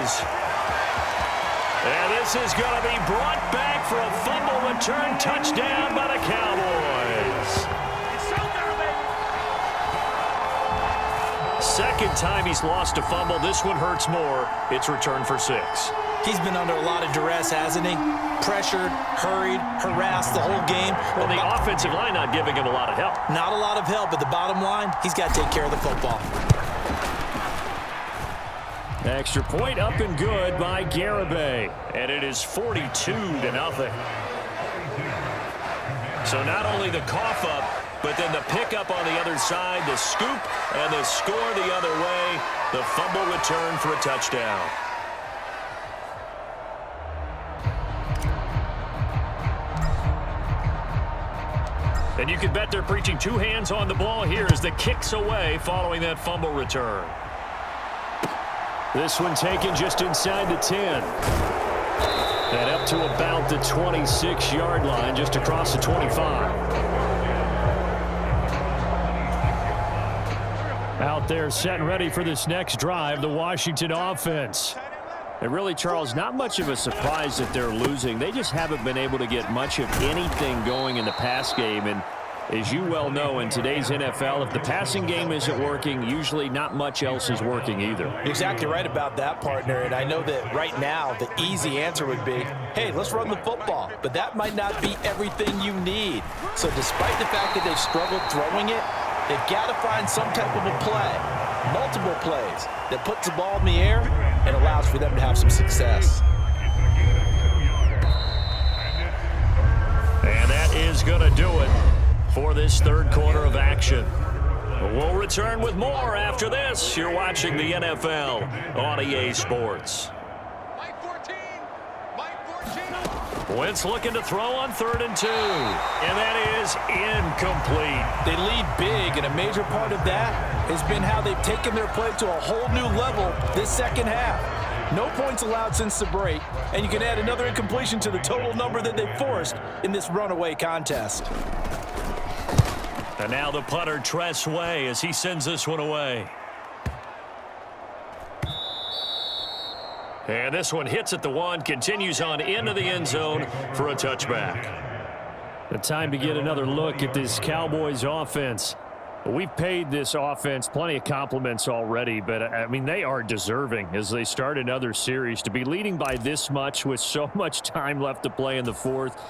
is. And this is going to be brought back for a fumble return touchdown by the Cowboys. Second time he's lost a fumble. This one hurts more. It's returned for 6. He's been under a lot of duress, hasn't he? Pressured, hurried, harassed the whole game. Well, the offensive line not giving him a lot of help. Not a lot of help, but the bottom line, he's got to take care of the football. Extra point up and good by Garibay. And it is 42-0. So not only the cough up, but then the pickup on the other side, the scoop, and the score the other way. The fumble return for a touchdown. And you can bet they're preaching 2 hands on the ball here as the kick's away following that fumble return. This one taken just inside the 10. And up to about the 26-yard line, just across the 25. Out there set and ready for this next drive, the Washington offense. And really, Charles, not much of a surprise that they're losing. They just haven't been able to get much of anything going in the pass game. And as you well know, in today's NFL, if the passing game isn't working, usually not much else is working either. Exactly right about that, partner. And I know that right now the easy answer would be, hey, let's run the football. But that might not be everything you need. So despite the fact that they've struggled throwing it, they've got to find some type of a play, multiple plays, that puts the ball in the air and allows for them to have some success. And that is going to do it for this third quarter of action. We'll return with more after this. You're watching the NFL on EA Sports. Wentz looking to throw on 3rd and 2. And that is incomplete. They lead big, and a major part of that has been how they've taken their play to a whole new level this second half. No points allowed since the break, and you can add another incompletion to the total number that they forced in this runaway contest. And now the punter, Tress Way, as he sends this one away. And this one hits at the 1, continues on into the end zone for a touchback. The time to get another look at this Cowboys offense. We've paid this offense plenty of compliments already, but, I mean, they are deserving as they start another series. To be leading by this much with so much time left to play in the fourth,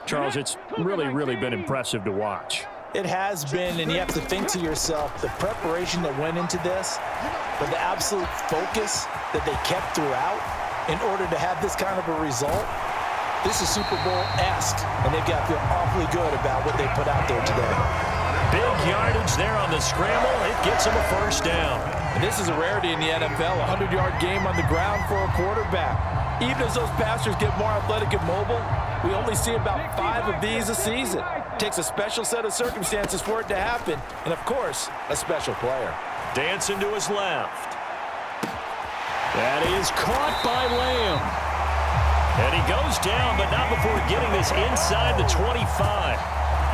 Charles, it's really been impressive to watch. It has been, and you have to think to yourself, the preparation that went into this, but the absolute focus that they kept throughout in order to have this kind of a result. This is Super Bowl-esque, and they've got to feel awfully good about what they put out there today. Big yardage there on the scramble. It gets them a first down. And this is a rarity in the NFL, a 100-yard game on the ground for a quarterback. Even as those passers get more athletic and mobile, we only see about 5 of these a season. It takes a special set of circumstances for it to happen, and of course, a special player. Dancing to his left. That is caught by Lamb. And he goes down, but not before getting this inside the 25.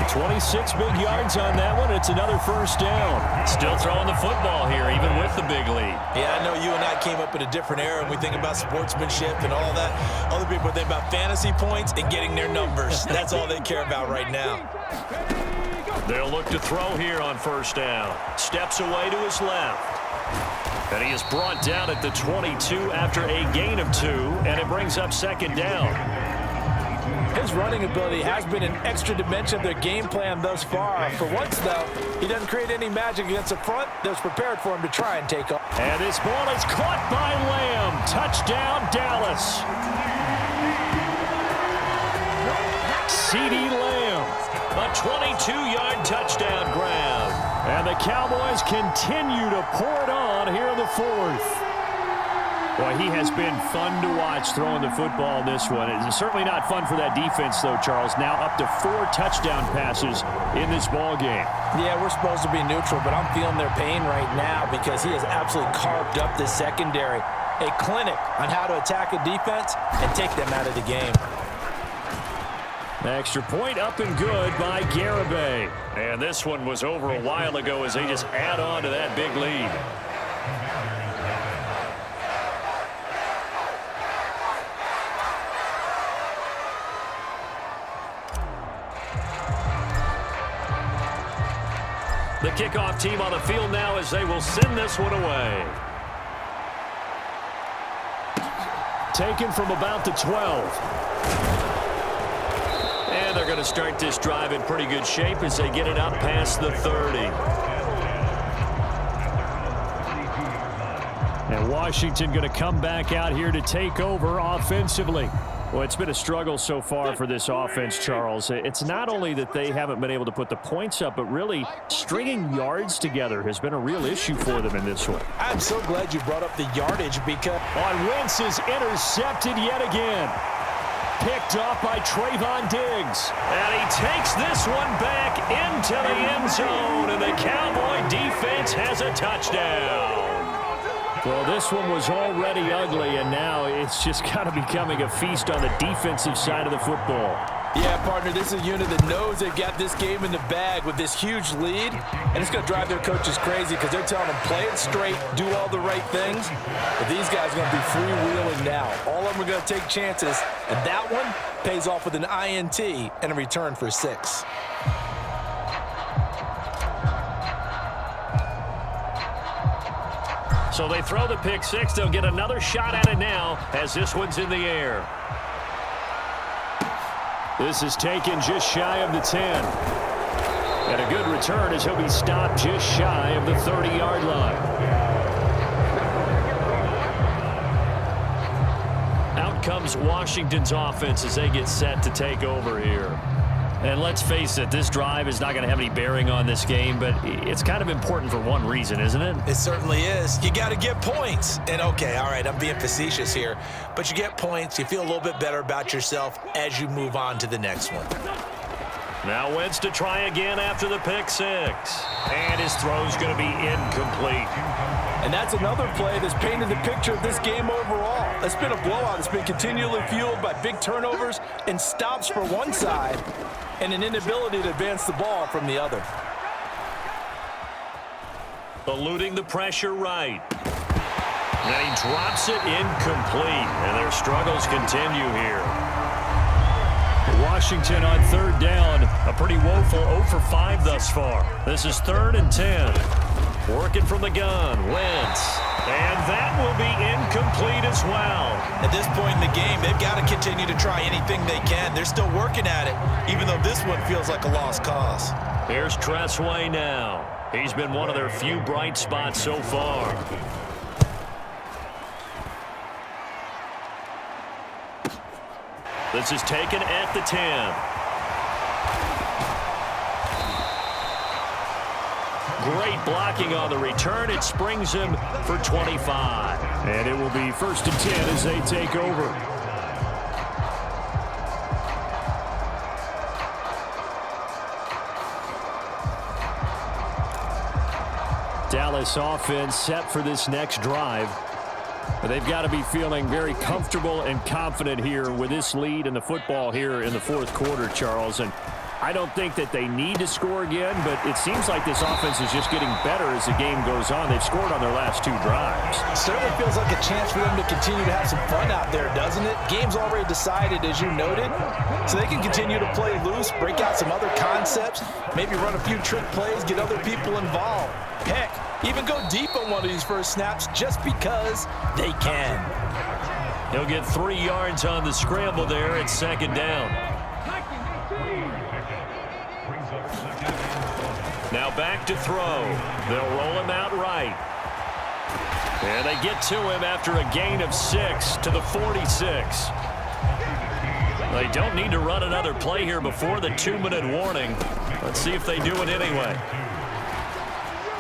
26 big yards on that one. It's another first down. Still throwing the football here, even with the big lead. Yeah, I know you and I came up in a different era, and we think about sportsmanship and all that. Other people think about fantasy points and getting their numbers. That's all they care about right now. They'll look to throw here on first down. Steps away to his left. And he is brought down at the 22 after a gain of 2, and it brings up second down. His running ability has been an extra dimension of their game plan thus far. For once, though, he doesn't create any magic against the front that's prepared for him to try and take off. And this ball is caught by Lamb. Touchdown, Dallas. CeeDee Lamb, a 22-yard touchdown grab. And the Cowboys continue to pour it on here in the fourth. Boy, he has been fun to watch throwing the football in this one. It's certainly not fun for that defense, though, Charles. Now up to 4 touchdown passes in this ball game. Yeah, we're supposed to be neutral, but I'm feeling their pain right now because he has absolutely carved up the secondary. A clinic on how to attack a defense and take them out of the game. Extra point up and good by Garibay. And this one was over a while ago as they just add on to that big lead. kickoff team on the field now as they will send this one away. Taken from about the 12. And they're going to start this drive in pretty good shape as they get it up past the 30. And Washington going to come back out here to take over offensively. Well, it's been a struggle so far for this offense, Charles. It's not only that they haven't been able to put the points up, but really stringing yards together has been a real issue for them in this one. I'm so glad you brought up the yardage because on Wentz is intercepted yet again. Picked off by Trayvon Diggs. And he takes this one back into the end zone, and the Cowboy defense has a touchdown. Well, this one was already ugly, and now it's just kind of becoming a feast on the defensive side of the football. Yeah, partner, this is a unit that knows they've got this game in the bag with this huge lead, and it's going to drive their coaches crazy because they're telling them play it straight, do all the right things. But these guys are going to be freewheeling now. All of them are going to take chances, and that one pays off with an INT and a return for 6. So they throw the pick 6. They'll get another shot at it now as this one's in the air. This is taken just shy of the 10. And a good return as he'll be stopped just shy of the 30-yard line. Out comes Washington's offense as they get set to take over here. And let's face it, this drive is not going to have any bearing on this game, but it's kind of important for one reason, isn't it? It certainly is. You got to get points. And, okay, all right, I'm being facetious here, but you get points, you feel a little bit better about yourself as you move on to the next one. Now Wentz to try again after the pick 6. And his throw's going to be incomplete. And that's another play that's painted the picture of this game overall. It's been a blowout. It's been continually fueled by big turnovers and stops for one side and an inability to advance the ball from the other. Eluding the pressure right. And he drops it incomplete. And their struggles continue here. Washington on 3rd down. A pretty woeful 0 for 5 thus far. This is 3rd and 10. Working from the gun, Wentz. And that will be incomplete as well. At this point in the game, they've got to continue to try anything they can. They're still working at it, even though this one feels like a lost cause. Here's Tressway now. He's been one of their few bright spots so far. This is taken at the 10. Great blocking on the return. It springs him for 25. And it will be 1st and 10 as they take over. Dallas offense set for this next drive. But they've got to be feeling very comfortable and confident here with this lead in the football here in the 4th quarter, Charles. And I don't think that they need to score again, but it seems like this offense is just getting better as the game goes on. They've scored on their last 2 drives. Certainly feels like a chance for them to continue to have some fun out there, doesn't it? Game's already decided, as you noted, so they can continue to play loose, break out some other concepts, maybe run a few trick plays, get other people involved. Heck, even go deep on one of these first snaps just because they can. He'll get 3 yards on the scramble there at 2nd down. Now back to throw. They'll roll him out right. And they get to him after a gain of 6 to the 46. They don't need to run another play here before the 2-minute warning. Let's see if they do it anyway.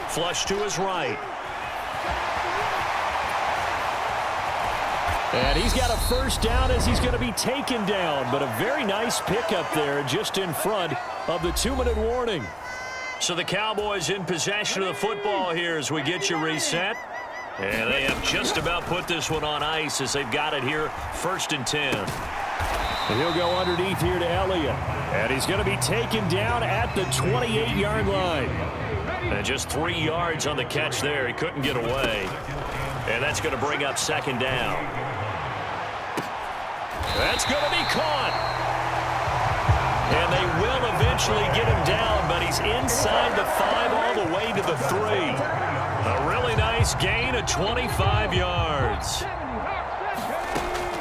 Flush to his right. And he's got a 1st down as he's going to be taken down. But a very nice pickup there just in front of the 2-minute warning. So the Cowboys in possession of the football here as we get you reset. And they have just about put this one on ice as they've got it here 1st and 10. And he'll go underneath here to Elliott. And he's going to be taken down at the 28-yard line. And just 3 yards on the catch there. He couldn't get away. And that's going to bring up 2nd down. That's going to be caught. And they will eventually get him down, but he's inside the 5 all the way to the 3. A really nice gain of 25 yards.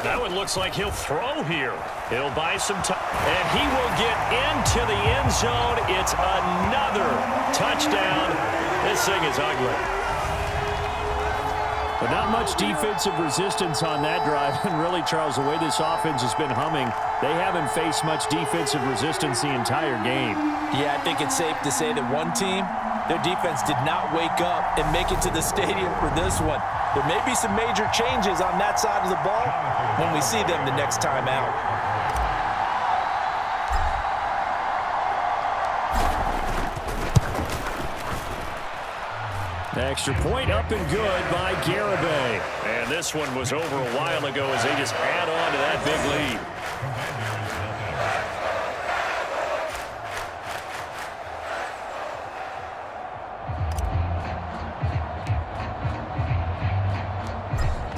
That one looks like he'll throw here. He'll buy some time. And he will get into the end zone. It's another touchdown. This thing is ugly. But not much defensive resistance on that drive. And really, Charles, the way this offense has been humming, they haven't faced much defensive resistance the entire game. Yeah, I think it's safe to say that one team, their defense did not wake up and make it to the stadium for this one. There may be some major changes on that side of the ball when we see them the next time out. Extra point up and good by Garibay. And this one was over a while ago as they just add on to that big lead.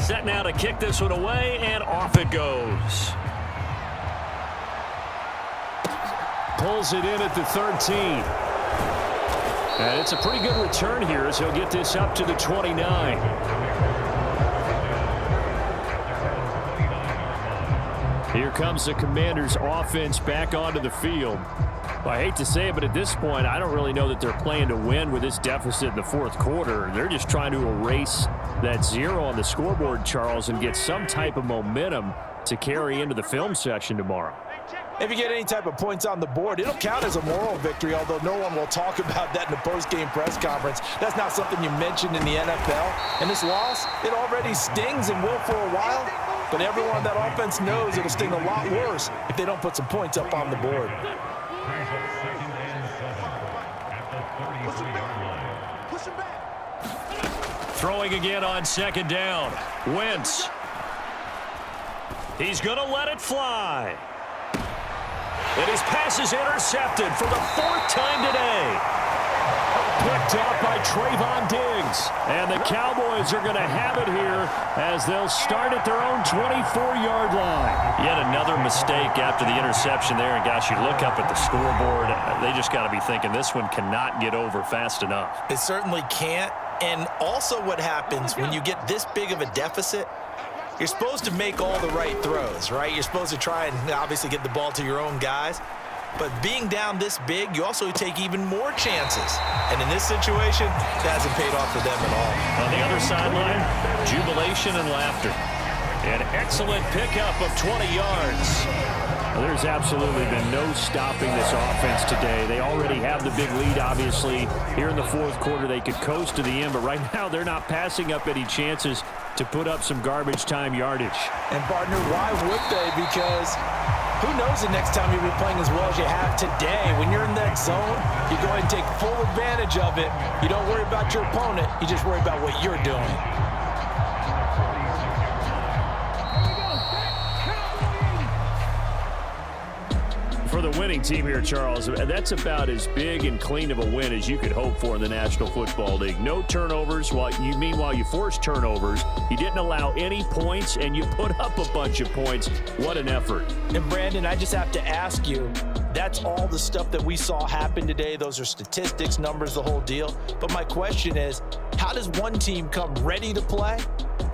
Set now to kick this one away, and off it goes. Pulls it in at the 13. And it's a pretty good return here as he'll get this up to the 29. Here comes the Commanders' offense back onto the field. Well, I hate to say it, but at this point, I don't really know that they're playing to win with this deficit in the fourth quarter. They're just trying to erase that 0 on the scoreboard, Charles, and get some type of momentum to carry into the film session tomorrow. If you get any type of points on the board, it'll count as a moral victory, although no one will talk about that in the post-game press conference. That's not something you mentioned in the NFL. And this loss, it already stings and will for a while, but everyone on that offense knows it'll sting a lot worse if they don't put some points up on the board. Throwing again on second down. Wentz. He's going to let it fly. And his pass is intercepted for the 4th time today. Picked up by Trayvon Diggs. And the Cowboys are going to have it here as they'll start at their own 24-yard line. Yet another mistake after the interception there. And, gosh, you look up at the scoreboard. They just got to be thinking this one cannot get over fast enough. It certainly can't. And also what happens when you get this big of a deficit, you're supposed to make all the right throws, right? You're supposed to try and obviously get the ball to your own guys. But being down this big, you also take even more chances. And in this situation, it hasn't paid off for them at all. On the other sideline, jubilation and laughter. An excellent pickup of 20 yards. Well, there's absolutely been no stopping this offense today. They already have the big lead, obviously. Here in the fourth quarter, they could coast to the end, but right now they're not passing up any chances to put up some garbage time yardage. And, partner, why would they? Because who knows the next time you'll be playing as well as you have today. When you're in that zone, you go ahead and take full advantage of it. You don't worry about your opponent. You just worry about what you're doing. For the winning team here, Charles, that's about as big and clean of a win as you could hope for in the National Football League. No turnovers. Meanwhile, you forced turnovers. You didn't allow any points, and you put up a bunch of points. What an effort. And, Brandon, I just have to ask you, that's all the stuff that we saw happen today. Those are statistics, numbers, the whole deal. But my question is, how does one team come ready to play,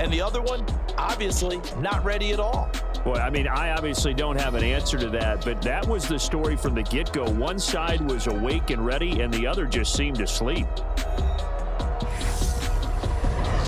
and the other one, obviously, not ready at all? Boy, I mean, I obviously don't have an answer to that, but that was the story from the get-go. One side was awake and ready, and the other just seemed asleep.